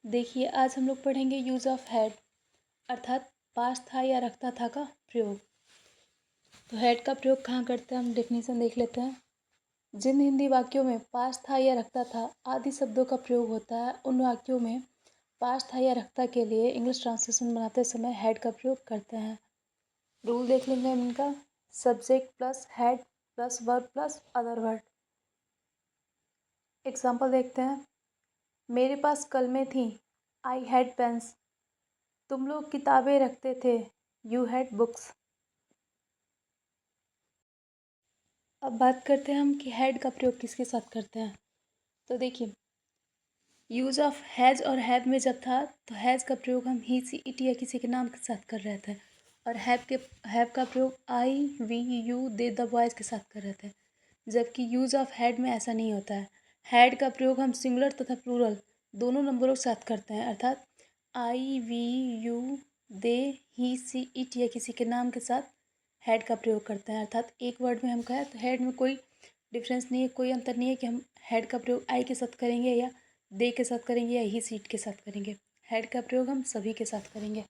देखिए आज हम लोग पढ़ेंगे यूज़ ऑफ हैड अर्थात पास था या रखता था का प्रयोग। तो हैड का प्रयोग कहाँ करते हैं हम डेफिनेशन देख लेते हैं। जिन हिंदी वाक्यों में पास था या रखता था आदि शब्दों का प्रयोग होता है उन वाक्यों में पास था या रखता के लिए इंग्लिश ट्रांसलेशन बनाते समय हैड का प्रयोग करते हैं। रूल देख लेंगे हम इनका। Subject plus had plus verb plus other word. Example देखते हैं। मेरे पास कलमें थी, आई हैड पेन्स। तुम लोग किताबें रखते थे, यू हैड बुक्स। अब बात करते हैं हम कि हैड का प्रयोग किसके साथ करते हैं। तो देखिए यूज़ ऑफ हैज़ और हैव में जब था तो हैज़ का प्रयोग हम ही सी इट या किसी के नाम के साथ कर रहे थे और हैव का प्रयोग I we you they the boys के साथ कर रहे थे। जबकि यूज़ ऑफ हैड में ऐसा नहीं होता है। हैड का प्रयोग हम सिंगुलर तथा प्लूरल दोनों नंबरों के साथ करते हैं अर्थात I we you they he she it या किसी के नाम के साथ हैड का प्रयोग करते हैं। अर्थात एक वर्ड में हम कहें तो हैड में कोई डिफरेंस नहीं है, कोई अंतर नहीं है कि हम हैड का प्रयोग आई के साथ करेंगे या दे के साथ करेंगे या ही सीट के साथ करेंगे। हैड का प्रयोग हम सभी के साथ करेंगे।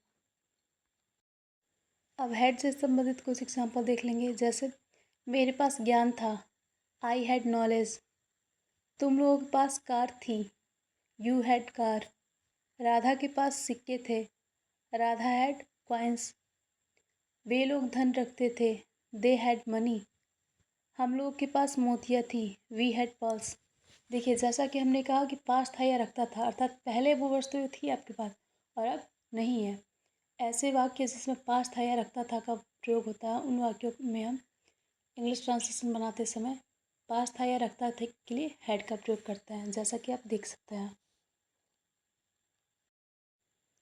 अब हैड से संबंधित कुछ एग्जाम्पल देख लेंगे। जैसे मेरे पास ज्ञान था, आई हैड नॉलेज। तुम लोगों के पास कार थी, यू हैड कार। राधा के पास सिक्के थे, राधा हैड कॉइन्स। वे लोग धन रखते थे, दे हैड मनी। हम लोग के पास मोतियाँ थी, वी हैड पर्ल्स। देखिए जैसा कि हमने कहा कि पास था या रखता था अर्थात पहले वो वस्तु थी आपके पास और अब नहीं है। ऐसे वाक्य जिसमें पास था या रखता था का प्रयोग होता है उन वाक्यों में हम इंग्लिश ट्रांसलेशन बनाते समय पास था या रखता था के लिए हैड का प्रयोग करते हैं, जैसा कि आप देख सकते हैं।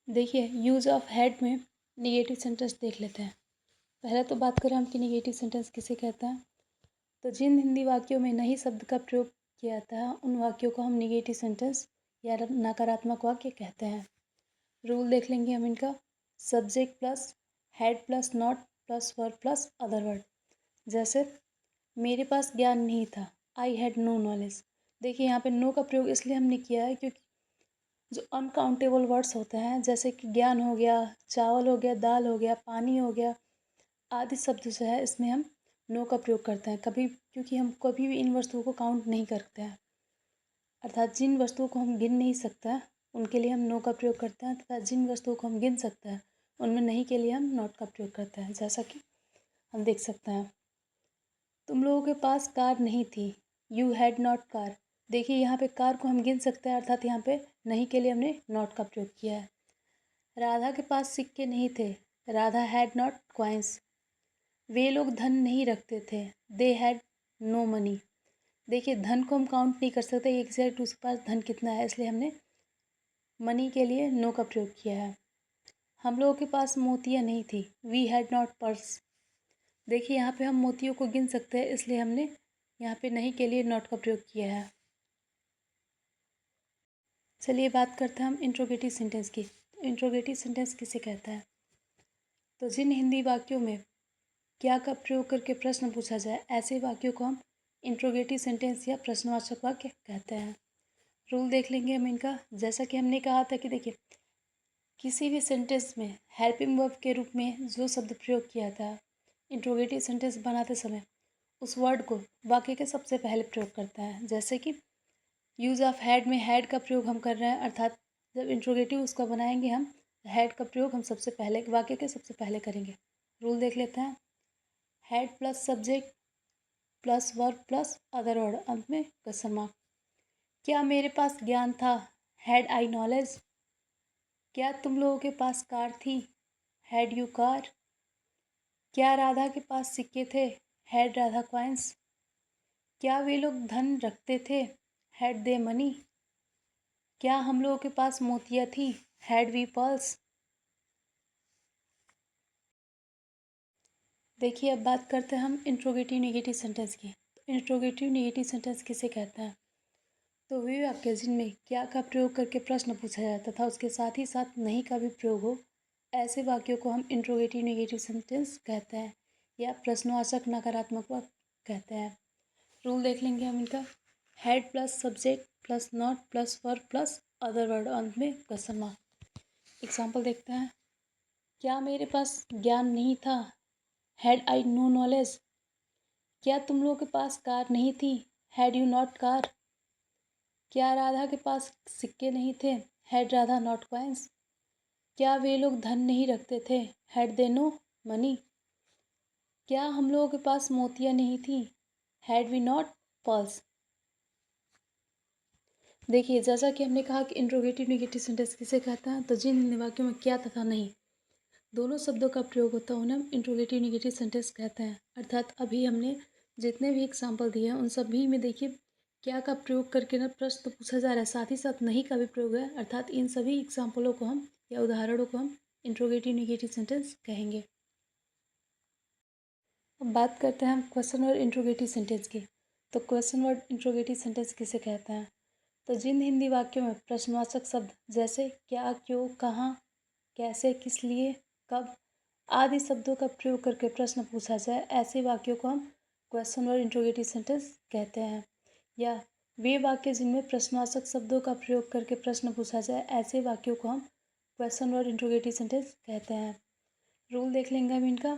देखिए यूज़ ऑफ हैड में निगेटिव सेंटेंस देख लेते हैं। पहले तो बात करें हम कि निगेटिव सेंटेंस किसे कहते हैं। तो जिन हिंदी वाक्यों में नहीं शब्द का प्रयोग किया जाता है उन वाक्यों को हम निगेटिव सेंटेंस या नकारात्मक वाक्य कहते हैं। रूल देख लेंगे हम इनका। Subject plus had plus not plus verb plus other word. जैसे मेरे पास ज्ञान नहीं था, आई हैड नो नॉलेज। देखिए यहाँ पे नो का प्रयोग इसलिए हमने किया है क्योंकि जो अनकाउंटेबल वर्ड्स होते हैं जैसे कि ज्ञान हो गया, चावल हो गया, दाल हो गया, पानी हो गया आदि शब्द जो है इसमें हम नो का प्रयोग करते हैं कभी, क्योंकि हम कभी भी इन वस्तुओं को काउंट नहीं करते हैं। अर्थात जिन वस्तुओं को हम गिन नहीं सकते उनके लिए हम नो का प्रयोग करते हैं तथा जिन वस्तुओं को हम गिन सकते हैं उनमें नहीं के लिए हम नॉट का प्रयोग करते हैं, जैसा कि हम देख सकते हैं। तुम लोगों के पास कार नहीं थी, यू हैड नॉट कार। देखिए यहाँ पे कार को हम गिन सकते हैं अर्थात यहाँ पे नहीं के लिए हमने नॉट का प्रयोग किया है। राधा के पास सिक्के नहीं थे, राधा हैड नॉट कॉइन्स। वे लोग धन नहीं रखते थे, दे हैड नो मनी। देखिए धन को हम काउंट नहीं कर सकते एग्जैक्ट उसके पास धन कितना है, इसलिए हमने मनी के लिए नो का प्रयोग किया है। हम लोगों के पास मोतियाँ नहीं थी, वी हैड नॉट पर्स। देखिए यहाँ पे हम मोतियों को गिन सकते हैं इसलिए हमने यहाँ पे नहीं के लिए नॉट का प्रयोग किया है। चलिए बात करते हैं हम इंट्रोगेटिव सेंटेंस की। इंट्रोगेटिव सेंटेंस किसे कहता है। तो जिन हिंदी वाक्यों में क्या का प्रयोग करके प्रश्न पूछा जाए ऐसे वाक्यों को हम इंट्रोगेटिव सेंटेंस या प्रश्नवाचक वाक्य कहते हैं। रूल देख लेंगे हम इनका। जैसा कि हमने कहा था कि देखिए किसी भी सेंटेंस में हेल्पिंग वर्ब के रूप में जो शब्द प्रयोग किया था इंट्रोगेटिव सेंटेंस बनाते समय उस वर्ड को वाक्य के सबसे पहले प्रयोग करता है। जैसे कि यूज़ ऑफ हैड में हैड का प्रयोग हम कर रहे हैं अर्थात जब इंट्रोगेटिव उसका बनाएंगे हम हैड का प्रयोग हम सबसे पहले वाक्य के सबसे पहले करेंगे। रूल देख लेते हैं। Had plus subject plus verb plus other word, अंत में क्वेश्चन मार्क। क्या मेरे पास ज्ञान था, हैड आई नॉलेज। क्या तुम लोगों के पास कार थी, हैड यू कार। क्या राधा के पास सिक्के थे, हैड राधा कॉइन्स। क्या वे लोग धन रखते थे, हैड दे मनी। क्या हम लोगों के पास मोतियाँ थी, हैड वी पर्ल्स। देखिए अब बात करते हैं हम इंट्रोगेटिव नेगेटिव सेंटेंस की। इंट्रोगेटिव नेगेटिव सेंटेंस किसे कहता है। तो वे वाक्य जिनमें क्या का प्रयोग करके प्रश्न पूछा जाता था उसके साथ ही साथ नहीं का भी प्रयोग हो ऐसे वाक्यों को हम इंट्रोगेटिव नेगेटिव सेंटेंस कहते हैं या प्रश्नवाचक नकारात्मक वाक्य कहते हैं। रूल देख लेंगे हम इनका। Had plus subject plus not plus verb plus other word अंत में क्वेश्चन मार्क। एग्जाम्पल देखते हैं। क्या मेरे पास ज्ञान नहीं था? Had I no knowledge? क्या तुम लोगों के पास कार नहीं थी? Had you not car? क्या राधा के पास सिक्के नहीं थे? Had Radha not coins? क्या वे लोग धन नहीं रखते थे? Had they no money? क्या हम लोगों के पास मोतियाँ नहीं थी? Had we not pearls? देखिए, जैसा कि हमने कहा कि इंट्रोगेटिव नेगेटिव सेंटेंस किसे कहते हैं, तो जिन हिंदी वाक्यों में क्या तथा नहीं दोनों शब्दों का प्रयोग होता है उन्हें हम इंट्रोगेटिव नेगेटिव सेंटेंस कहते हैं। अर्थात अभी हमने जितने भी एग्जाम्पल दिए हैं उन सभी में देखिए क्या का प्रयोग करके ना प्रश्न पूछा जा रहा है, साथ ही साथ नहीं का भी प्रयोग है। अर्थात इन सभी एग्जाम्पलों को हम या उदाहरणों को हम इंट्रोगेटिव नेगेटिव सेंटेंस कहेंगे। अब बात करते हैं हम क्वेश्चन वर्ड इंट्रोगेटिव सेंटेंस की। तो क्वेश्चन वर्ड इंट्रोगेटिव सेंटेंस किसे कहते हैं? तो जिन हिंदी वाक्यों में प्रश्नवाचक शब्द जैसे क्या, क्यों, कहाँ, कैसे, किस लिए, कब आदि शब्दों का प्रयोग करके प्रश्न पूछा जाए ऐसे वाक्यों को हम क्वेश्चन वर्ड इंट्रोगेटिव सेंटेंस कहते हैं। या वे वाक्य जिनमें प्रश्नवाचक शब्दों का प्रयोग करके प्रश्न पूछा जाए ऐसे वाक्यों को हम क्वेश्चन वर्ड इंट्रोगेटिव सेंटेंस कहते हैं। रूल देख लेंगे हम इनका।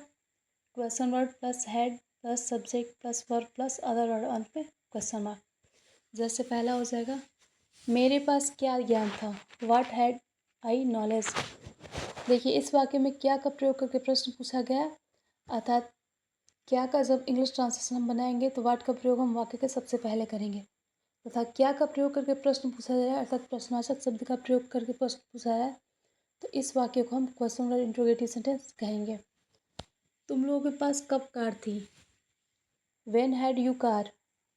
Question word plus head plus subject plus verb plus other word अंत में क्वेश्चन मार्क। जैसे पहला हो जाएगा, मेरे पास क्या ज्ञान था? What had I knowledge? देखिए, इस वाक्य में क्या का प्रयोग करके प्रश्न पूछा गया, अर्थात क्या का जब इंग्लिश ट्रांसलेशन हम बनाएंगे तो व्हाट का प्रयोग हम वाक्य के सबसे पहले करेंगे, तथा क्या का प्रयोग करके प्रश्न पूछा जा रहा है अर्थात प्रश्नवाचक शब्द का प्रयोग करके प्रश्न पूछा जा रहा है तो इस वाक्य को हम क्वेश्चन वर्ड इंट्रोगेटिव सेंटेंस कहेंगे। तुम लोगों के पास कब कार थी? When had you car?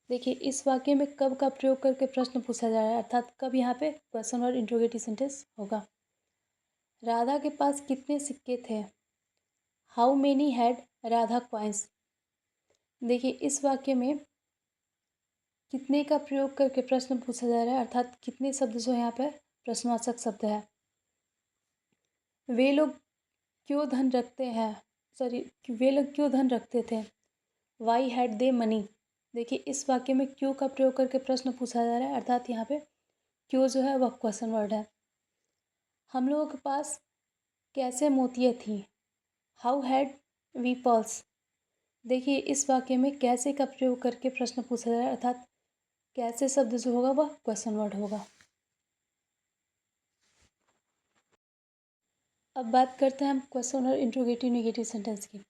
देखिए, इस वाक्य में कब का प्रयोग करके प्रश्न पूछा जा रहा है अर्थात कब यहाँ पे क्वेश्चन वर्ड इंट्रोगेटिव सेंटेंस होगा। राधा के पास कितने सिक्के थे? How many had Radha coins? देखिए, इस वाक्य में कितने का प्रयोग करके प्रश्न पूछा जा रहा है अर्थात कितने शब्द जो यहाँ पे प्रश्नवाचक शब्द है। वे लोग क्यों धन रखते हैं, सॉरी, वे लोग क्यों धन रखते थे? Why had they money? देखिए, इस वाक्य में क्यों का प्रयोग करके प्रश्न पूछा जा रहा है अर्थात यहाँ पे क्यों जो है वह क्वेश्चन वर्ड है। हम लोगों के पास कैसे मोतियाँ थी? How had we pearls? देखिए, इस वाक्य में कैसे का प्रयोग करके प्रश्न पूछा जा रहा है अर्थात कैसे शब्द जो होगा वह क्वेश्चन वर्ड होगा। अब बात करते हैं हम question word interrogative negative sentence की।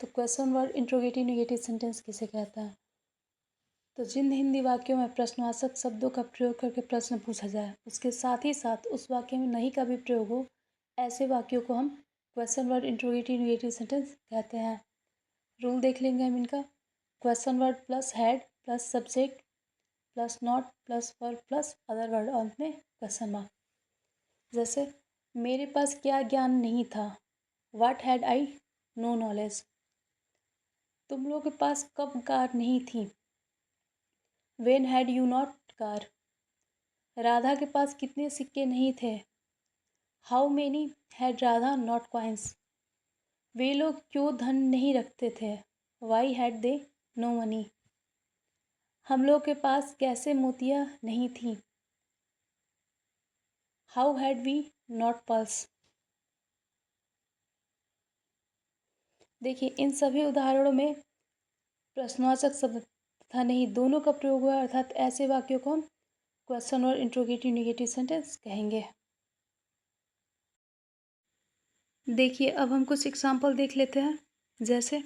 तो question word interrogative negative sentence किसे कहता है? तो जिन हिंदी वाक्यों में प्रश्नवाचक शब्दों का प्रयोग करके प्रश्न पूछा जाए उसके साथ ही साथ उस वाक्य में नहीं का भी प्रयोग हो ऐसे वाक्यों को हम question word interrogative negative sentence कहते हैं। रूल देख लेंगे हम इनका। Question word plus had plus subject plus not plus verb plus other word अंत में क्वेश्चन मार्क। जैसे, मेरे पास क्या ज्ञान नहीं था? What had I no knowledge? तुम लोगों के पास कब कार नहीं थी? When had you not car? Radha के पास कितने सिक्के नहीं थे? How many had Radha not coins? वे लोग क्यों धन नहीं रखते थे? Why had they no money? हम लोग के पास कैसे मोतियाँ नहीं थी? How had we not pearls? देखिए, इन सभी उदाहरणों में प्रश्नवाचक शब्द तथा नहीं दोनों का प्रयोग हुआ अर्थात ऐसे वाक्यों को हम क्वेश्चन और इंट्रोगेटिव नेगेटिव सेंटेंस कहेंगे। देखिए, अब हम कुछ एग्जाम्पल देख लेते हैं। जैसे,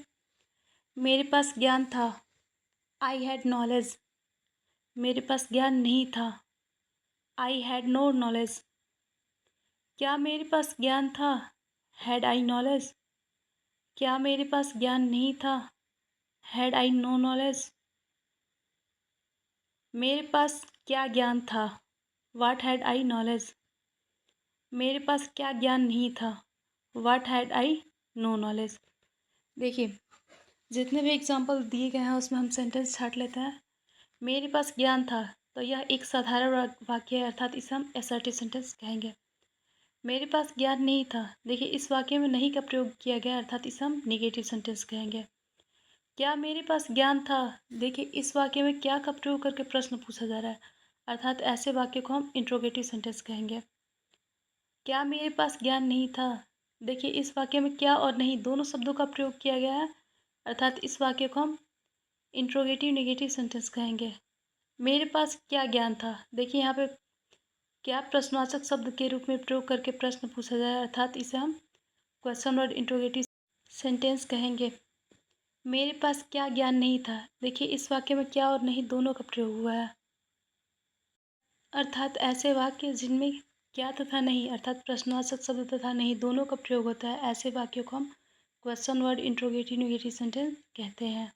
मेरे पास ज्ञान था, आई हैड नॉलेज। मेरे पास ज्ञान नहीं था, आई हैड नो नॉलेज। क्या मेरे पास ज्ञान था? Had I knowledge. क्या मेरे पास ज्ञान नहीं था? Had I no knowledge. मेरे पास क्या ज्ञान था? What had I knowledge. मेरे पास क्या ज्ञान नहीं था? What had I no knowledge. देखिए, जितने भी एग्जाम्पल दिए गए हैं उसमें हम सेंटेंस छाट लेते हैं। मेरे पास ज्ञान था तो यह एक साधारण वाक्य है अर्थात इसे हम असर्टिव सेंटेंस कहेंगे। मेरे पास ज्ञान नहीं था, देखिए इस वाक्य में नहीं का प्रयोग किया गया अर्थात इसे हम निगेटिव सेंटेंस कहेंगे। क्या मेरे पास ज्ञान था, देखिए इस वाक्य में क्या का प्रयोग करके प्रश्न पूछा जा रहा है अर्थात ऐसे वाक्य को हम इंट्रोगेटिव सेंटेंस कहेंगे। क्या मेरे पास ज्ञान नहीं था? देखिए इस वाक्य में क्या और नहीं दोनों शब्दों का प्रयोग किया गया है, अर्थात इस वाक्य को हम इंट्रोगेटिव नेगेटिव सेंटेंस कहेंगे। मेरे पास क्या ज्ञान था? देखिए यहाँ पे क्या प्रश्नवाचक शब्द के रूप में प्रयोग करके प्रश्न पूछा जाए, अर्थात इसे हम क्वेश्चन वर्ड इंट्रोगेटिव सेंटेंस कहेंगे। मेरे पास क्या ज्ञान नहीं था? देखिए इस वाक्य में क्या और नहीं दोनों का प्रयोग हुआ है, अर्थात ऐसे वाक्य जिनमें क्या तथा नहीं अर्थात प्रश्नवाचक शब्द तथा नहीं दोनों का प्रयोग होता है, ऐसे वाक्यों को हम question word interrogative negative sentence कहते हैं।